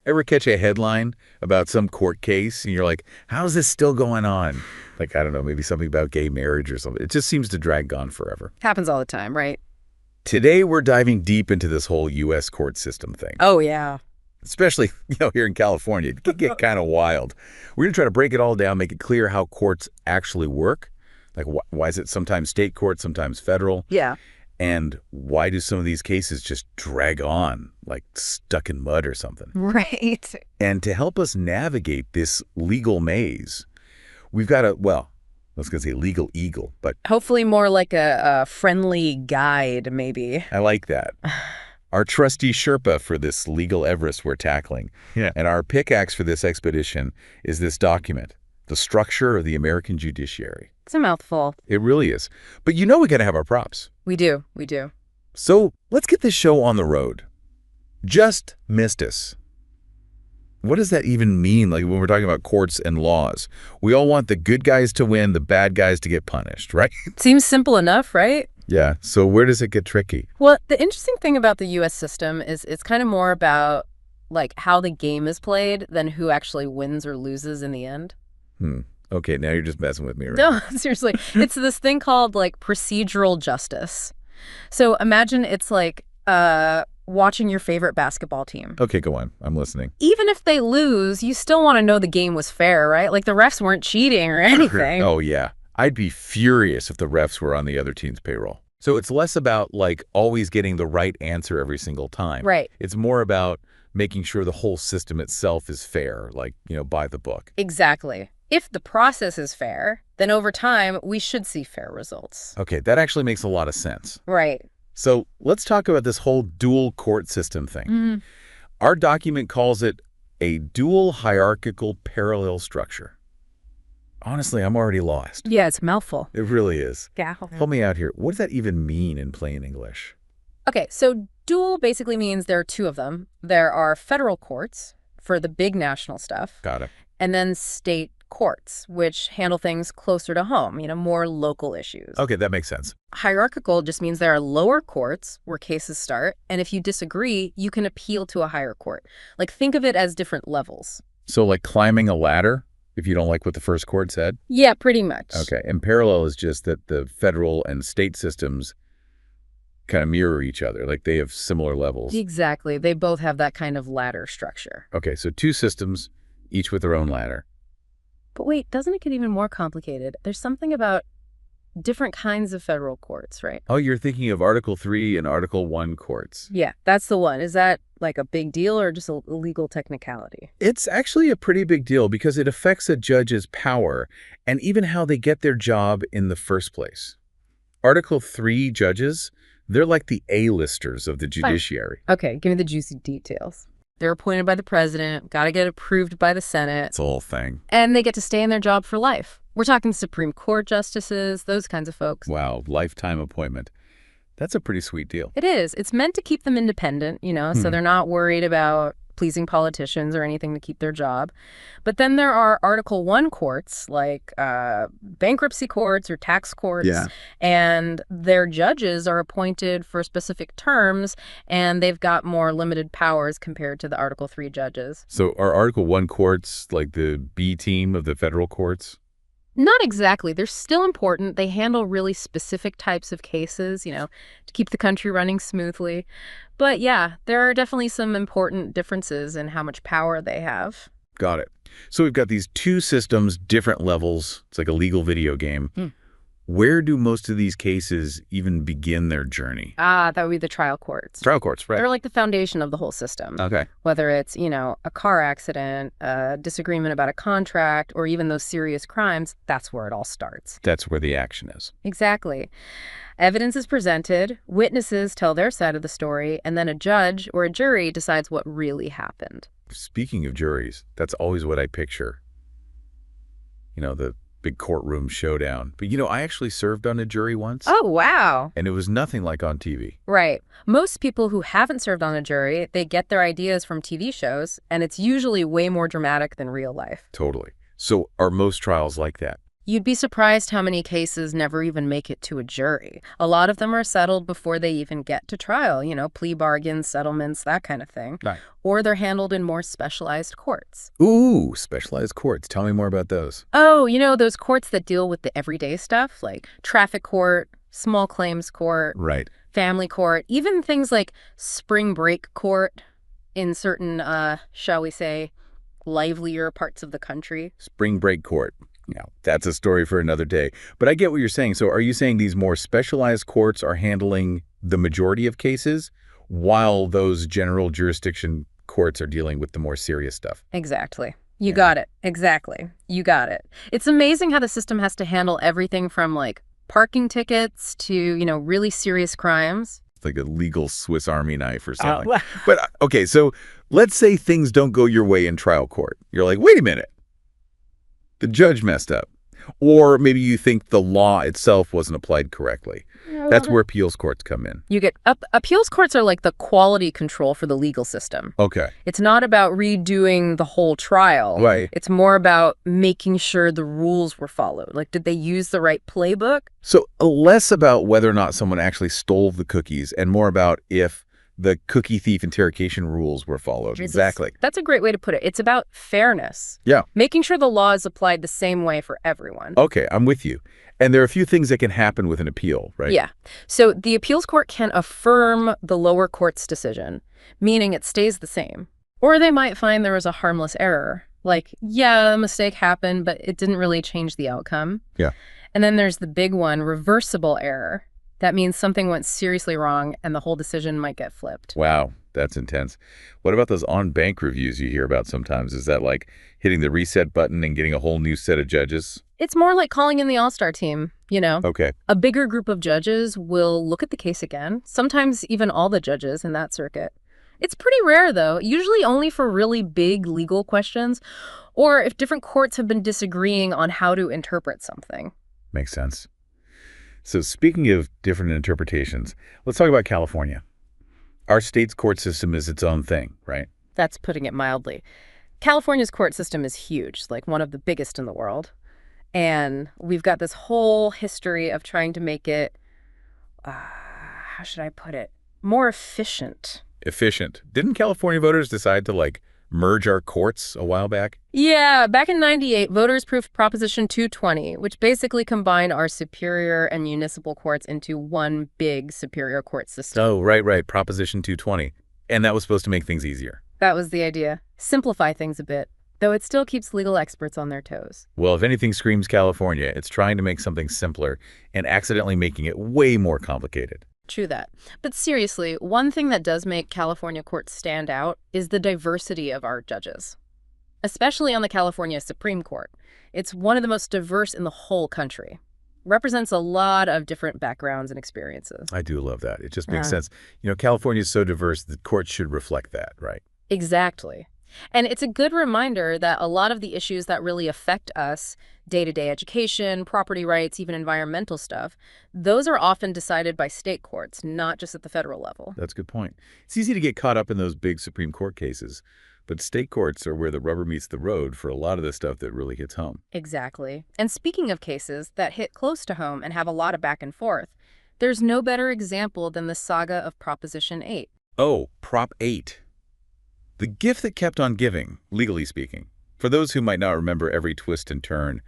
Ever catch a headline about some court case and you're like, how's this still going on? Like, I don't know, maybe something about gay marriage or something. It just seems to drag on forever. Happens all the time, right? Today, we're diving deep into this whole U.S. court system thing. Oh, yeah. Especially, here in California. It can get kind of wild. We're going to try to break it all down, make it clear how courts actually work. Like, why is it sometimes state court, sometimes federal? Yeah. And why do some of these cases just drag on, like stuck in mud or something? Right. And to help us navigate this legal maze, we've got I was going to say legal eagle, but Hopefully more like a friendly guide, maybe. I like that. Our trusty Sherpa for this legal Everest we're tackling. Yeah. And our pickaxe for this expedition is this document, The Structure of the American Judiciary. It's a mouthful. It really is. But we got to have our props. We do. We do. So let's get this show on the road. Just missed us. What does that even mean, like when we're talking about courts and laws? We all want the good guys to win, the bad guys to get punished, right? Seems simple enough, right? Yeah. So where does it get tricky? Well, the interesting thing about the U.S. system is it's kind of more about like how the game is played than who actually wins or loses in the end. Okay, now you're just messing with me, right? No, seriously. It's this thing called like procedural justice. So imagine it's like watching your favorite basketball team. Okay, go on. I'm listening. Even if they lose, you still want to know the game was fair, right? Like the refs weren't cheating or anything. Oh, yeah. I'd be furious if the refs were on the other team's payroll. So it's less about like always getting the right answer every single time. Right. It's more about making sure the whole system itself is fair, like, by the book. Exactly. If the process is fair, then over time, we should see fair results. Okay, that actually makes a lot of sense. Right. So let's talk about this whole dual court system thing. Our document calls it a dual hierarchical parallel structure. Honestly, I'm already lost. Yeah, it's a mouthful. It really is. Yeah. Help me out here. What does that even mean in plain English? Okay, so dual basically means there are two of them. There are federal courts for the big national stuff. Got it. And then state courts, which handle things closer to home, more local issues. Okay, that makes sense. Hierarchical just means there are lower courts where cases start, and if you disagree, you can appeal to a higher court. Like, think of it as different levels. So like climbing a ladder, if you don't like what the first court said? Yeah, pretty much. Okay, and parallel is just that the federal and state systems kind of mirror each other, like they have similar levels. Exactly. They both have that kind of ladder structure. Okay, so two systems, each with their own ladder. But wait, doesn't it get even more complicated? There's something about different kinds of federal courts, right? Oh, you're thinking of Article 3 and Article 1 courts. Yeah, that's the one. Is that like a big deal or just a legal technicality? It's actually a pretty big deal because it affects a judge's power and even how they get their job in the first place. Article 3 judges, they're like the A-listers of the judiciary. Okay, give me the juicy details. They're appointed by the president, got to get approved by the Senate. It's a whole thing. And they get to stay in their job for life. We're talking Supreme Court justices, those kinds of folks. Wow, lifetime appointment. That's a pretty sweet deal. It is. It's meant to keep them independent, so they're not worried about pleasing politicians or anything to keep their job. But then there are Article 1 courts, like bankruptcy courts or tax courts. Yeah. And their judges are appointed for specific terms, and they've got more limited powers compared to the Article 3 judges. So are Article 1 courts like the B team of the federal courts? Not exactly. They're still important. They handle really specific types of cases, to keep the country running smoothly. But yeah, there are definitely some important differences in how much power they have. Got it. So we've got these two systems, different levels. It's like a legal video game. Where do most of these cases even begin their journey? That would be the trial courts. Trial courts, right. They're like the foundation of the whole system. Okay. Whether it's, a car accident, a disagreement about a contract, or even those serious crimes, that's where it all starts. That's where the action is. Exactly. Evidence is presented, witnesses tell their side of the story, and then a judge or a jury decides what really happened. Speaking of juries, that's always what I picture. The big courtroom showdown. But I actually served on a jury once. Oh, wow. And it was nothing like on TV. Right. Most people who haven't served on a jury, they get their ideas from TV shows, and it's usually way more dramatic than real life. Totally. So are most trials like that? You'd be surprised how many cases never even make it to a jury. A lot of them are settled before they even get to trial, plea bargains, settlements, that kind of thing. Right. Or they're handled in more specialized courts. Ooh, specialized courts. Tell me more about those. Oh, those courts that deal with the everyday stuff, like traffic court, small claims court, Right. family court, even things like spring break court in certain, shall we say, livelier parts of the country. Spring break court. Now, that's a story for another day. But I get what you're saying. So are you saying these more specialized courts are handling the majority of cases while those general jurisdiction courts are dealing with the more serious stuff? Exactly. You got it. Exactly. You got it. It's amazing how the system has to handle everything from like parking tickets to, really serious crimes. It's like a legal Swiss Army knife or something. But okay, so let's say things don't go your way in trial court. You're like, wait a minute. The judge messed up. Or maybe you think the law itself wasn't applied correctly. That's where appeals courts come in. You get appeals courts are like the quality control for the legal system. Okay. It's not about redoing the whole trial. Right. It's more about making sure the rules were followed. Like, did they use the right playbook? So less about whether or not someone actually stole the cookies and more about if the cookie thief interrogation rules were followed. Exactly. That's a great way to put it. It's about fairness. Yeah. Making sure the law is applied the same way for everyone. Okay, I'm with you. And there are a few things that can happen with an appeal, right? Yeah. So the appeals court can affirm the lower court's decision, meaning it stays the same. Or they might find there was a harmless error. Like, yeah, a mistake happened, but it didn't really change the outcome. Yeah. And then there's the big one, reversible error. That means something went seriously wrong and the whole decision might get flipped. Wow, that's intense. What about those on-bank reviews you hear about sometimes? Is that like hitting the reset button and getting a whole new set of judges? It's more like calling in the all-star team, Okay. A bigger group of judges will look at the case again, sometimes even all the judges in that circuit. It's pretty rare, though, usually only for really big legal questions or if different courts have been disagreeing on how to interpret something. Makes sense. So speaking of different interpretations, let's talk about California. Our state's court system is its own thing, right? That's putting it mildly. California's court system is huge, like one of the biggest in the world. And we've got this whole history of trying to make it, how should I put it, more efficient. Efficient. Didn't California voters decide to, merge our courts a while back? Yeah, back in '98, voters approved Proposition 220, which basically combined our superior and municipal courts into one big superior court system. Oh, right. Proposition 220. And that was supposed to make things easier. That was the idea. Simplify things a bit, though it still keeps legal experts on their toes. Well, if anything screams California, it's trying to make something simpler and accidentally making it way more complicated. True that. But seriously, one thing that does make California courts stand out is the diversity of our judges, especially on the California Supreme Court. It's one of the most diverse in the whole country. Represents a lot of different backgrounds and experiences. I do love that. It just makes sense. California is so diverse, the courts should reflect that, right? Exactly. And it's a good reminder that a lot of the issues that really affect us, day-to-day education, property rights, even environmental stuff, those are often decided by state courts, not just at the federal level. That's a good point. It's easy to get caught up in those big Supreme Court cases, but state courts are where the rubber meets the road for a lot of the stuff that really hits home. Exactly. And speaking of cases that hit close to home and have a lot of back and forth, there's no better example than the saga of Proposition 8. Oh, Prop 8. The gift that kept on giving, legally speaking. For those who might not remember every twist and turn,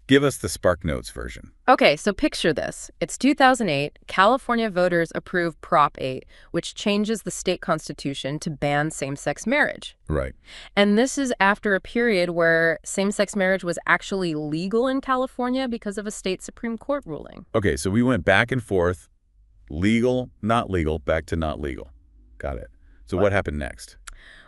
give us the SparkNotes version. Okay, so picture this. It's 2008. California voters approve Prop 8, which changes the state constitution to ban same-sex marriage. Right. And this is after a period where same-sex marriage was actually legal in California because of a state Supreme Court ruling. Okay, so we went back and forth, legal, not legal, back to not legal. Got it. So what happened next?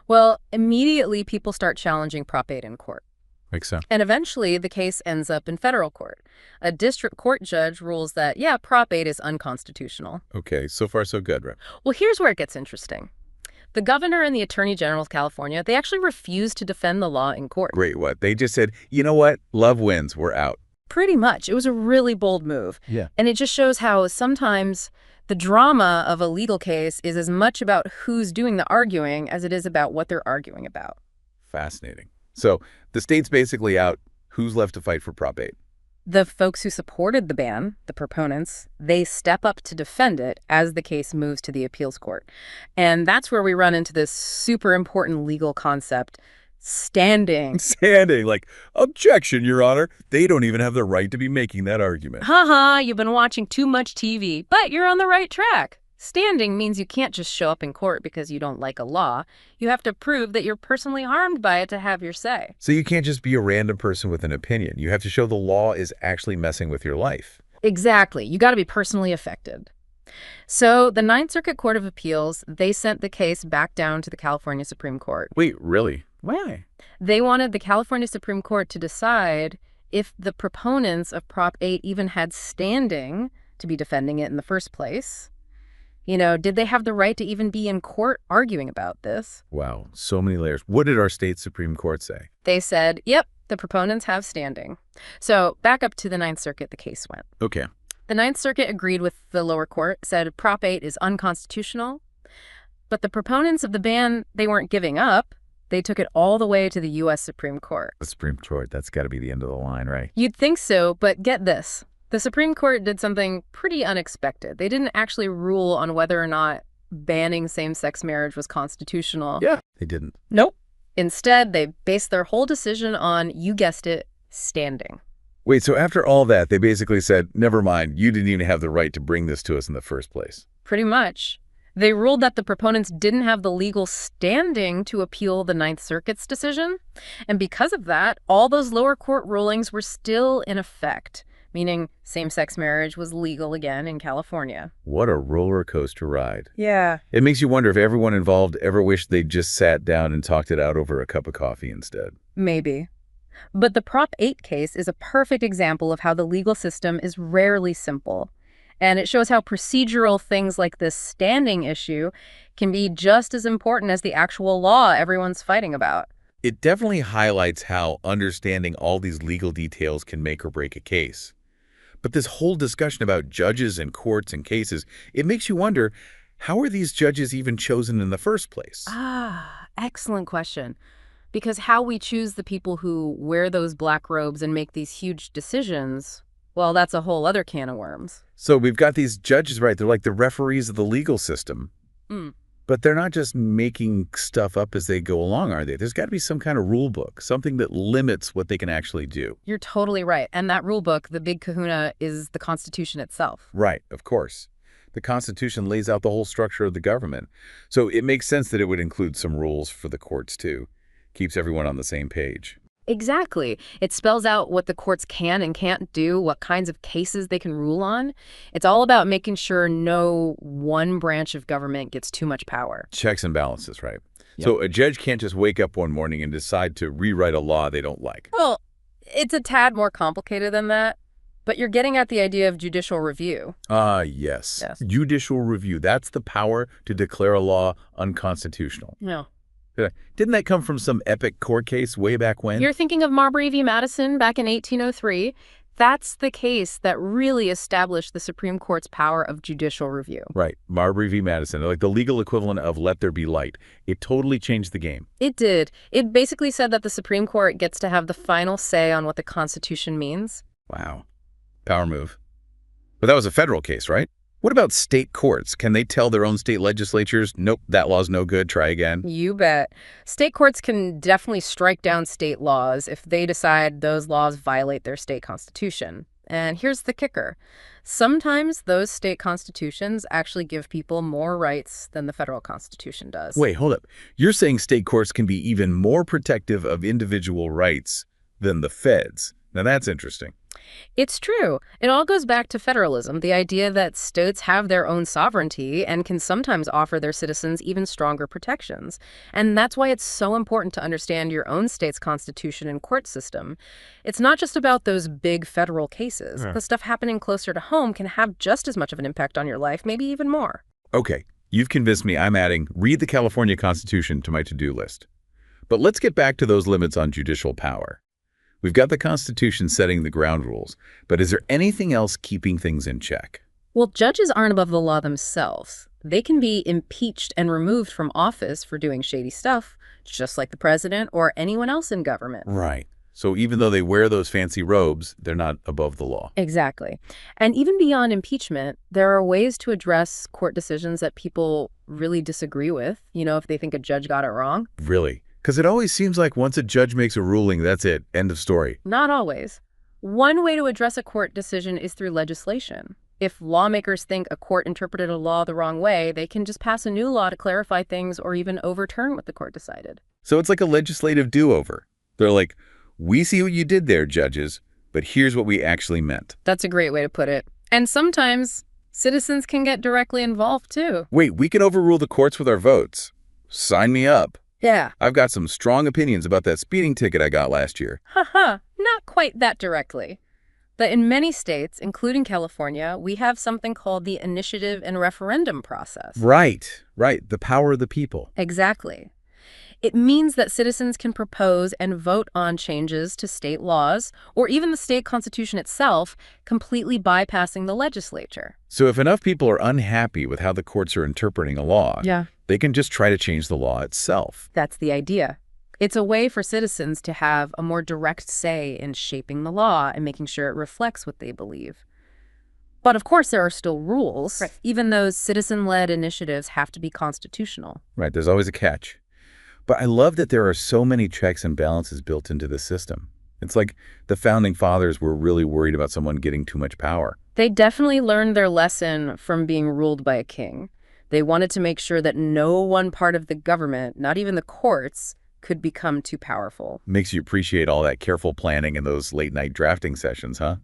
Well, immediately people start challenging Prop 8 in court. Makes sense. And eventually the case ends up in federal court. A district court judge rules that, yeah, Prop 8 is unconstitutional. Okay, so far so good, right? Well, here's where it gets interesting. The governor and the attorney general of California, they actually refused to defend the law in court. Great, what? They just said, you know what? Love wins. We're out. Pretty much. It was a really bold move. Yeah. And it just shows how sometimes the drama of a legal case is as much about who's doing the arguing as it is about what they're arguing about. Fascinating. So the state's basically out. Who's left to fight for Prop 8? The folks who supported the ban, the proponents, they step up to defend it as the case moves to the appeals court. And that's where we run into this super important legal concept, standing. Standing, like, objection, Your Honor. They don't even have the right to be making that argument. Haha, you've been watching too much TV, but you're on the right track. Standing means you can't just show up in court because you don't like a law. You have to prove that you're personally harmed by it to have your say. So you can't just be a random person with an opinion. You have to show the law is actually messing with your life. Exactly. You got to be personally affected. So the Ninth Circuit Court of Appeals, they sent the case back down to the California Supreme Court. Wait, really? Why? They wanted the California Supreme Court to decide if the proponents of Prop 8 even had standing to be defending it in the first place. You know, did they have the right to even be in court arguing about this? Wow, so many layers. What did our state Supreme Court say? They said, yep, the proponents have standing. So back up to the Ninth Circuit, the case went. Okay. The Ninth Circuit agreed with the lower court, said Prop 8 is unconstitutional. But the proponents of the ban, they weren't giving up. They took it all the way to the U.S. Supreme Court. The Supreme Court, that's got to be the end of the line, right? You'd think so, but get this. The Supreme Court did something pretty unexpected. They didn't actually rule on whether or not banning same-sex marriage was constitutional. Yeah, they didn't. Nope. Instead, they based their whole decision on, you guessed it, standing. Wait, so after all that, they basically said, never mind, you didn't even have the right to bring this to us in the first place. Pretty much. They ruled that the proponents didn't have the legal standing to appeal the Ninth Circuit's decision. And because of that, all those lower court rulings were still in effect, meaning same-sex marriage was legal again in California. What a roller coaster ride. Yeah. It makes you wonder if everyone involved ever wished they'd just sat down and talked it out over a cup of coffee instead. Maybe. But the Prop 8 case is a perfect example of how the legal system is rarely simple. And it shows how procedural things like this standing issue can be just as important as the actual law everyone's fighting about. It definitely highlights how understanding all these legal details can make or break a case. But this whole discussion about judges and courts and cases, it makes you wonder, how are these judges even chosen in the first place? Excellent question. Because how we choose the people who wear those black robes and make these huge decisions, well, that's a whole other can of worms. So we've got these judges, right? They're like the referees of the legal system. But they're not just making stuff up as they go along, are they? There's got to be some kind of rule book, something that limits what they can actually do. You're totally right. And that rule book, the big kahuna, is the Constitution itself. Right, of course. The Constitution lays out the whole structure of the government. So it makes sense that it would include some rules for the courts, too. Keeps everyone on the same page. Exactly. It spells out what the courts can and can't do, what kinds of cases they can rule on. It's all about making sure no one branch of government gets too much power. Checks and balances, right? Yep. So a judge can't just wake up one morning and decide to rewrite a law they don't like. Well, it's a tad more complicated than that, but you're getting at the idea of judicial review. Yes. Judicial review. That's the power to declare a law unconstitutional. Yeah. Didn't that come from some epic court case way back when? You're thinking of Marbury v. Madison back in 1803. That's the case that really established the Supreme Court's power of judicial review. Right. Marbury v. Madison, like the legal equivalent of let there be light. It totally changed the game. It did. It basically said that the Supreme Court gets to have the final say on what the Constitution means. Wow. Power move. But that was a federal case, right? What about state courts? Can they tell their own state legislatures, nope, that law's no good, try again? You bet. State courts can definitely strike down state laws if they decide those laws violate their state constitution. And here's the kicker. Sometimes those state constitutions actually give people more rights than the federal constitution does. Wait, hold up. You're saying state courts can be even more protective of individual rights than the feds. Now that's interesting. It's true. It all goes back to federalism, the idea that states have their own sovereignty and can sometimes offer their citizens even stronger protections. And that's why it's so important to understand your own state's constitution and court system. It's not just about those big federal cases. The stuff happening closer to home can have just as much of an impact on your life, maybe even more. Okay, you've convinced me. I'm adding read the California Constitution to my to-do list. But let's get back to those limits on judicial power. We've got the Constitution setting the ground rules, but is there anything else keeping things in check? Well, judges aren't above the law themselves. They can be impeached and removed from office for doing shady stuff, just like the president or anyone else in government. Right. So even though they wear those fancy robes, they're not above the law. Exactly. And even beyond impeachment, there are ways to address court decisions that people really disagree with, if they think a judge got it wrong. Really? Because it always seems like once a judge makes a ruling, that's it. End of story. Not always. One way to address a court decision is through legislation. If lawmakers think a court interpreted a law the wrong way, they can just pass a new law to clarify things or even overturn what the court decided. So it's like a legislative do-over. They're like, we see what you did there, judges, but here's what we actually meant. That's a great way to put it. And sometimes citizens can get directly involved, too. Wait, we can overrule the courts with our votes. Sign me up. Yeah. I've got some strong opinions about that speeding ticket I got last year. Haha, not quite that directly. But in many states, including California, we have something called the initiative and referendum process. Right. The power of the people. Exactly. It means that citizens can propose and vote on changes to state laws, or even the state constitution itself, completely bypassing the legislature. So if enough people are unhappy with how the courts are interpreting a law, they can just try to change the law itself. That's the idea. It's a way for citizens to have a more direct say in shaping the law and making sure it reflects what they believe. But of course, there are still rules. Right. Even those citizen-led initiatives have to be constitutional. Right, there's always a catch. But I love that there are so many checks and balances built into the system. It's like the founding fathers were really worried about someone getting too much power. They definitely learned their lesson from being ruled by a king. They wanted to make sure that no one part of the government, not even the courts, could become too powerful. Makes you appreciate all that careful planning and those late-night drafting sessions, huh?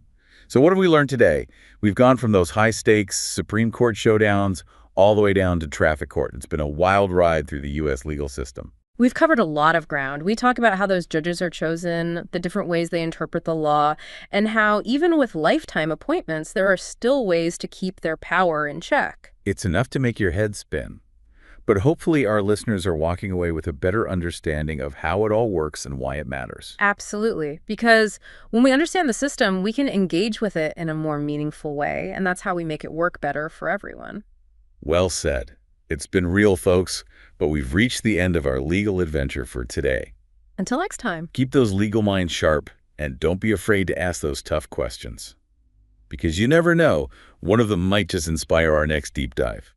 So what have we learned today? We've gone from those high-stakes Supreme Court showdowns all the way down to traffic court. It's been a wild ride through the U.S. legal system. We've covered a lot of ground. We talk about how those judges are chosen, the different ways they interpret the law, and how even with lifetime appointments, there are still ways to keep their power in check. It's enough to make your head spin. But hopefully our listeners are walking away with a better understanding of how it all works and why it matters. Absolutely. Because when we understand the system, we can engage with it in a more meaningful way, and that's how we make it work better for everyone. Well said. It's been real, folks, but we've reached the end of our legal adventure for today. Until next time. Keep those legal minds sharp, and don't be afraid to ask those tough questions. Because you never know, one of them might just inspire our next deep dive.